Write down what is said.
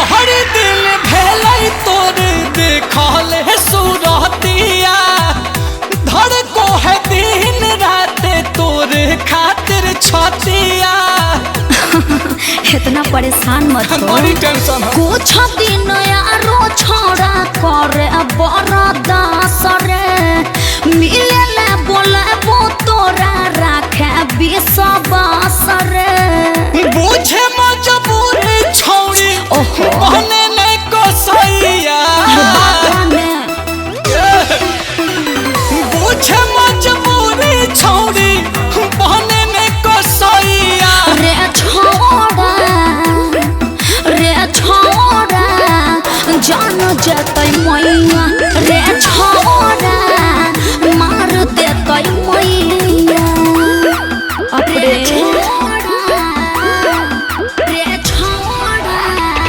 बहरी दिल भेलै तोर देखल सूरतिया धड़ को है दिन रात तोर खातिर छतिया। इतना परेशान मत हो, बड़ी टेंशन है। कुछ दिन यारो छोड़ा करे बरदास रे मिले ले बोले वो तोरा रखे विश्वास रे। बुझे मजबूरी छौड़ी ओहो। बहने ने कसैया बुझे मजबूरी छौड़ी बहने ने कसैया। रे छोड़ा जान जतै मैया रे छोड़ा